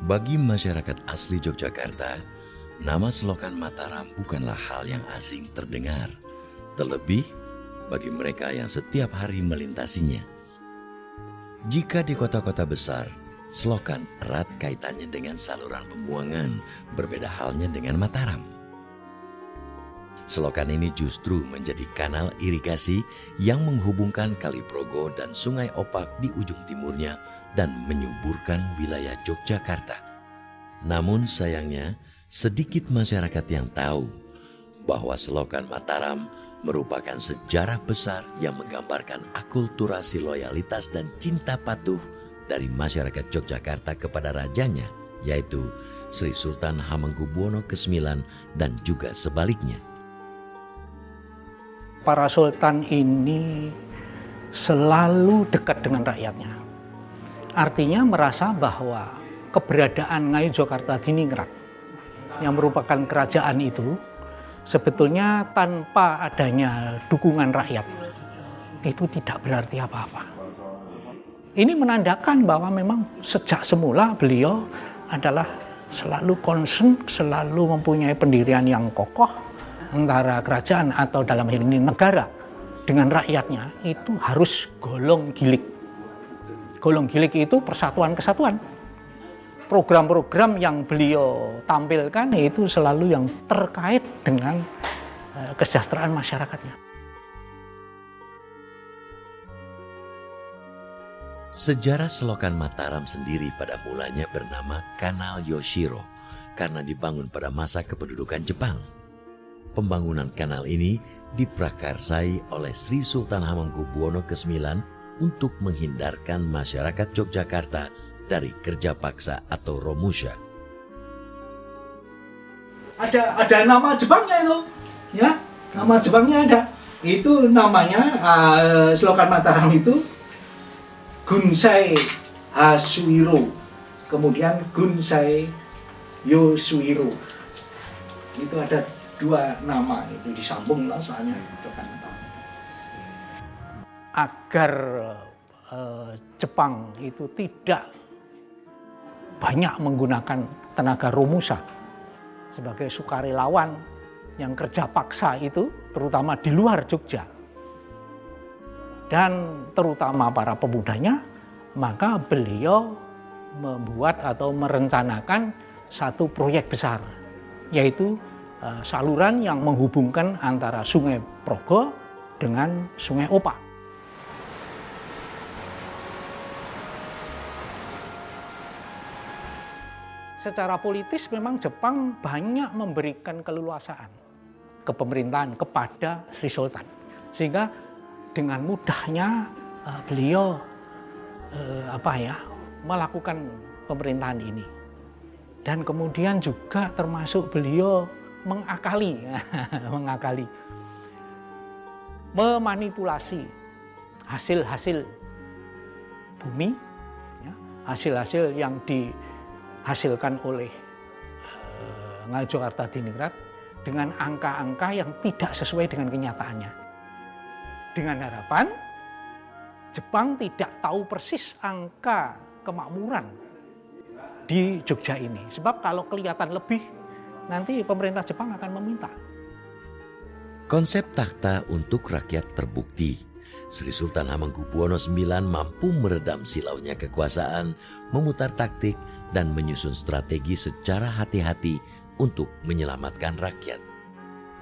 Bagi masyarakat asli Yogyakarta, nama selokan Mataram bukanlah hal yang asing terdengar, terlebih bagi mereka yang setiap hari melintasinya. Jika di kota-kota besar, selokan erat kaitannya dengan saluran pembuangan, berbeda halnya dengan Mataram. Selokan ini justru menjadi kanal irigasi yang menghubungkan Kali Progo dan Sungai Opak di ujung timurnya dan menyuburkan wilayah Yogyakarta. Namun sayangnya, sedikit masyarakat yang tahu bahwa selokan Mataram merupakan sejarah besar yang menggambarkan akulturasi loyalitas dan cinta patuh dari masyarakat Yogyakarta kepada rajanya, yaitu Sri Sultan Hamengkubuwono ke-9 dan juga sebaliknya. Para sultan ini selalu dekat dengan rakyatnya. Artinya merasa bahwa keberadaan Ngayogyakartadiningrat yang merupakan kerajaan itu sebetulnya tanpa adanya dukungan rakyat itu tidak berarti apa-apa. Ini menandakan bahwa memang sejak semula beliau adalah selalu concern, selalu mempunyai pendirian yang kokoh antara kerajaan atau dalam hal ini negara dengan rakyatnya itu harus golong gilik. Golong gilik itu persatuan kesatuan. Program-program yang beliau tampilkan itu selalu yang terkait dengan kesejahteraan masyarakatnya. Sejarah selokan Mataram sendiri pada mulanya bernama Kanal Yoshiro karena dibangun pada masa kependudukan Jepang. Pembangunan kanal ini diprakarsai oleh Sri Sultan Hamengkubuwono ke-9 untuk menghindarkan masyarakat Yogyakarta dari kerja paksa atau romusha. Ada nama Jepangnya itu, ya, nama Jepangnya ada. Itu namanya selokan Mataram itu Gunsai Hasuiro, kemudian Gunsai Yosuiro. Itu ada dua nama itu disambung lah soalnya itu kan. Agar Jepang itu tidak banyak menggunakan tenaga romusa sebagai sukarelawan yang kerja paksa itu, terutama di luar Jogja dan terutama para pemudanya, maka beliau membuat atau merencanakan satu proyek besar, yaitu saluran yang menghubungkan antara Sungai Progo dengan Sungai Opak. Secara politis memang Jepang banyak memberikan keleluasaan kepemerintahan kepada Sri Sultan, sehingga dengan mudahnya beliau melakukan pemerintahan ini. Dan kemudian juga termasuk beliau mengakali, memanipulasi hasil-hasil bumi, ya, hasil-hasil yang dihasilkan oleh Ngayogyakartadiningrat dengan angka-angka yang tidak sesuai dengan kenyataannya. Dengan harapan Jepang tidak tahu persis angka kemakmuran di Jogja ini. Sebab kalau kelihatan lebih, nanti pemerintah Jepang akan meminta. Konsep takhta untuk rakyat terbukti. Sri Sultan Hamengkubuwono IX mampu meredam silaunya kekuasaan, memutar taktik, dan menyusun strategi secara hati-hati untuk menyelamatkan rakyat.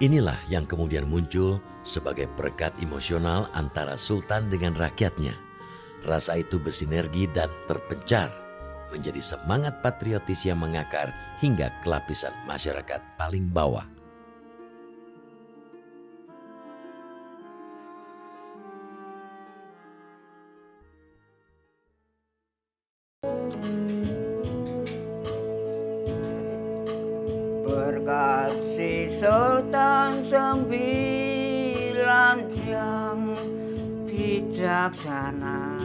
Inilah yang kemudian muncul sebagai perekat emosional antara Sultan dengan rakyatnya. Rasa itu bersinergi dan terpencar menjadi semangat patriotis yang mengakar hingga ke lapisan masyarakat paling bawah. Berkat si Sultan 9 jam bijaksana,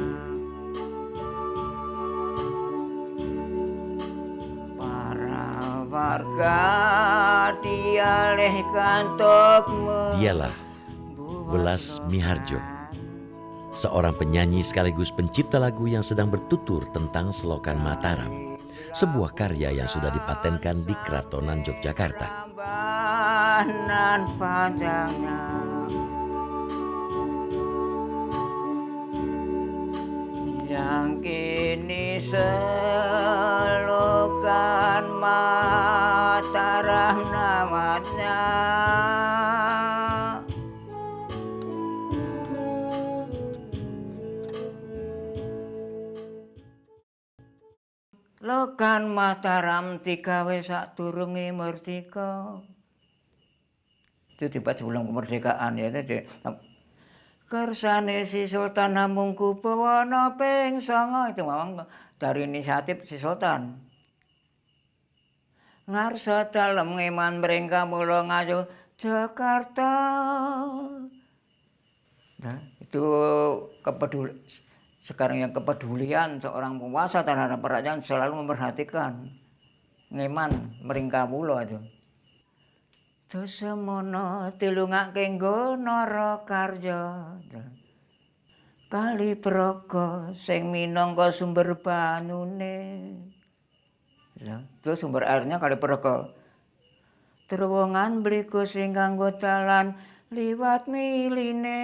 warga dialihkan untuk Dialah Welas Miharjo, seorang penyanyi sekaligus pencipta lagu yang sedang bertutur tentang selokan Mataram. sebuah karya yang sudah dipatenkan di Keratonan Yogyakarta. Rambanan panjangnya yang kini selokan Mataram namanya. Lokan Mataram digawe sadurunge merdeka. Itu dibuat sebelum kemerdekaan ya. Kersane si Sultan Hamengkubuwana ping 9 itu memang dari inisiatif si Sultan. Ngarsa dalem ngeman mrengka mula ngayo Jakarta. Nah, itu sekarang yang kepedulian seorang penguasa terhadap rakyat selalu memperhatikan ngeman meringka mula itu. Dasamono tilungake nggo Narakarya. Kali Praga sing minangka sumber banyune. Itu sumber airnya Kali Praga. Terowongan mriku sing kanggo dalan liwat miline.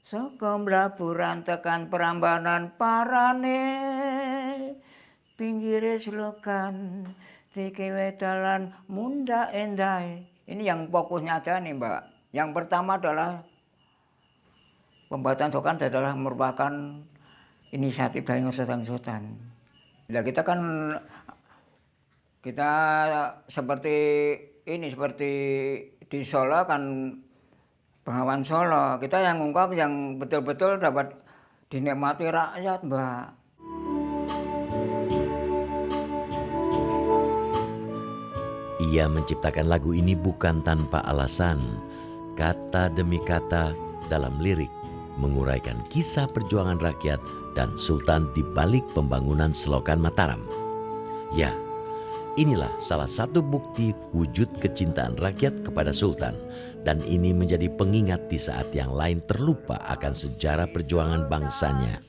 Saka mlaburan tekan Prambanan parane. Pinggire selokan dikiwe dalan munda endai. Ini yang fokusnya aja nih Mbak. Yang pertama adalah pembuatan selokan adalah merupakan inisiatif dari Sultan. Nah, kita seperti di Solo kan Bengawan Solo. Kita yang ungkap yang betul-betul dapat dinikmati rakyat, Mbak. Ia menciptakan lagu ini bukan tanpa alasan. Kata demi kata dalam lirik menguraikan kisah perjuangan rakyat dan Sultan di balik pembangunan Selokan Mataram. Ya, inilah salah satu bukti wujud kecintaan rakyat kepada Sultan. Dan ini menjadi pengingat di saat yang lain terlupa akan sejarah perjuangan bangsanya.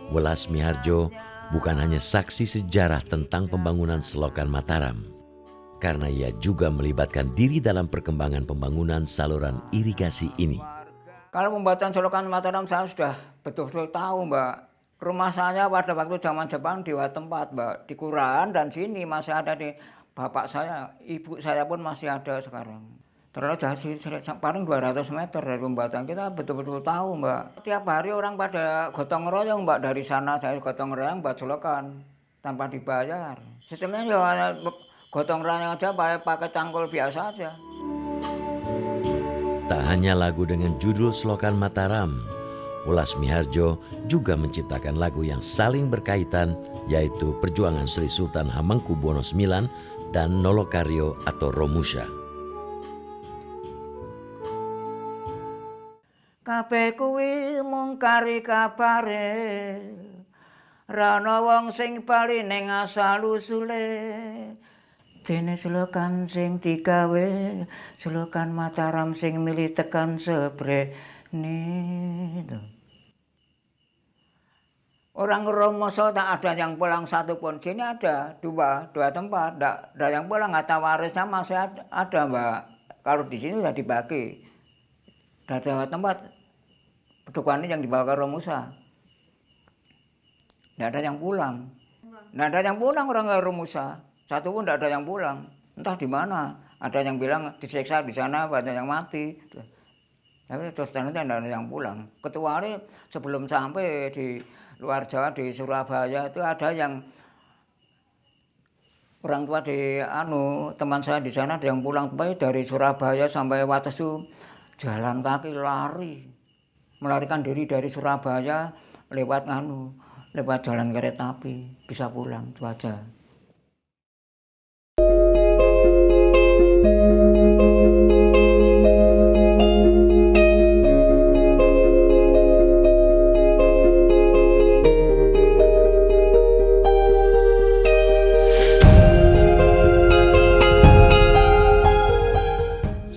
Welas Miharjo bukan hanya saksi sejarah tentang pembangunan Selokan Mataram, karena ia juga melibatkan diri dalam perkembangan pembangunan saluran irigasi ini. Kalau pembuatan Selokan Mataram saya sudah betul-betul tahu, Mbak. Rumah saya pada waktu zaman Jepang di dua tempat, Mbak. Di Kuran dan sini masih ada di bapak saya, ibu saya pun masih ada sekarang. Terlalu jauh, paling 200 meter dari pembuatan kita betul-betul tahu, Mbak. Tiap hari orang pada gotong royong, Mbak, dari sana saya gotong royong buat selokan tanpa dibayar. Sistemnya ya gotong royong aja pakai cangkul biasa aja. Tak hanya lagu dengan judul Selokan Mataram, Welas Miharjo juga menciptakan lagu yang saling berkaitan, yaitu perjuangan Sri Sultan Hamengkubuwono IX dan Nolokaryo atau Romusha. Kabeh kuwi mung kari kabare, ra ana wong sing bali ning asal usule. Dene selokan sing digawe, Selokan Mataram sing milih tekan sebrene. Orang Romoso tak ada yang pulang satu pun. Sini ada dua tempat. Tak ada yang pulang, kata warisnya masih ada, Mbak. Kalau di sini sudah dibagi. Ada tempat petukannya yang dibawa ke Romusa. Tidak ada yang pulang. Tidak ada yang pulang orang ke Romusa. Satu pun tidak ada yang pulang. Entah di mana. Ada yang bilang disiksa di sana, ada yang mati. Tapi terus ternyata tidak ada yang pulang. Kecuali sebelum sampai di luar Jawa, di Surabaya itu ada yang orang tua di teman saya di sana ada yang pulang dari Surabaya sampai Wates itu jalan kaki lari, melarikan diri dari Surabaya lewat jalan kereta api, bisa pulang itu aja.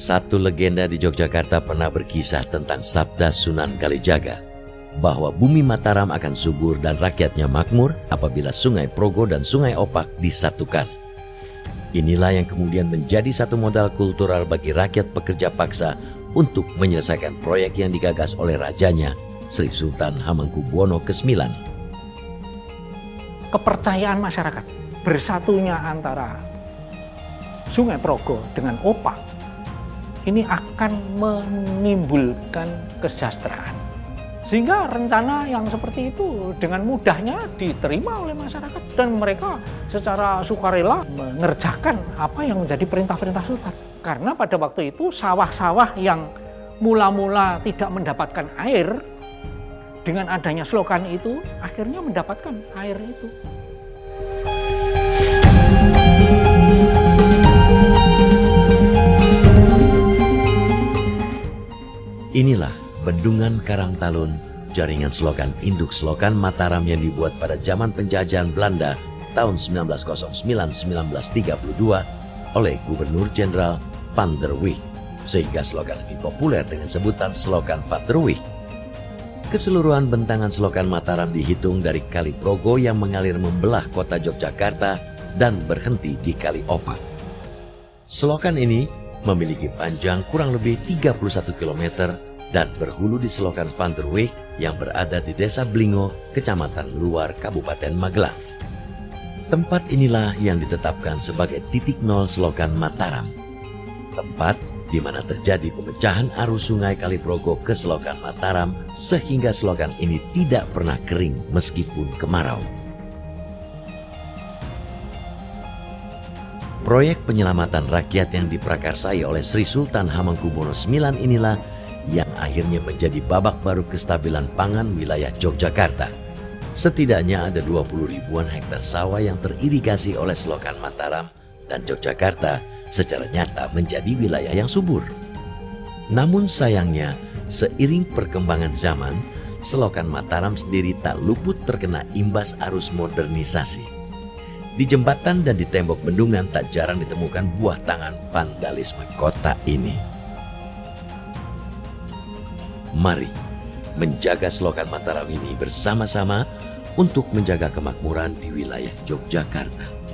Satu legenda di Yogyakarta pernah berkisah tentang sabda Sunan Kalijaga. bahwa bumi Mataram akan subur dan rakyatnya makmur apabila Sungai Progo dan Sungai Opak disatukan. Inilah yang kemudian menjadi satu modal kultural bagi rakyat pekerja paksa untuk menyelesaikan proyek yang digagas oleh rajanya, Sri Sultan Hamengkubuwono ke-9. Kepercayaan masyarakat bersatunya antara Sungai Progo dengan Opak ini akan menimbulkan kesejahteraan. Sehingga rencana yang seperti itu dengan mudahnya diterima oleh masyarakat dan mereka secara sukarela mengerjakan apa yang menjadi perintah-perintah sultan. Karena pada waktu itu sawah-sawah yang mula-mula tidak mendapatkan air, dengan adanya slogan itu akhirnya mendapatkan air itu. Inilah Bendungan Karangtalun, jaringan selokan induk selokan Mataram yang dibuat pada zaman penjajahan Belanda tahun 1909-1932 oleh Gubernur Jenderal Van der Wijk, sehingga slogan ini populer dengan sebutan slogan Van der Wijk. Keseluruhan bentangan selokan Mataram dihitung dari Kali Progo yang mengalir membelah kota Yogyakarta dan berhenti di Kali Opak. Selokan ini memiliki panjang kurang lebih 31 km dan berhulu di selokan Van der Wijk yang berada di Desa Blingo, Kecamatan Luar, Kabupaten Magelang. Tempat inilah yang ditetapkan sebagai titik nol selokan Mataram. Tempat di mana terjadi pemecahan arus sungai Kali Progo ke selokan Mataram sehingga selokan ini tidak pernah kering meskipun kemarau. Proyek penyelamatan rakyat yang diprakarsai oleh Sri Sultan Hamengkubuwono IX inilah yang akhirnya menjadi babak baru kestabilan pangan wilayah Yogyakarta. Setidaknya ada 20 ribuan hektar sawah yang teririgasi oleh selokan Mataram dan Yogyakarta secara nyata menjadi wilayah yang subur. Namun sayangnya, seiring perkembangan zaman, selokan Mataram sendiri tak luput terkena imbas arus modernisasi. Di jembatan dan di tembok bendungan tak jarang ditemukan buah tangan vandalisme kota ini. Mari menjaga selokan Mataram ini bersama-sama untuk menjaga kemakmuran di wilayah Yogyakarta.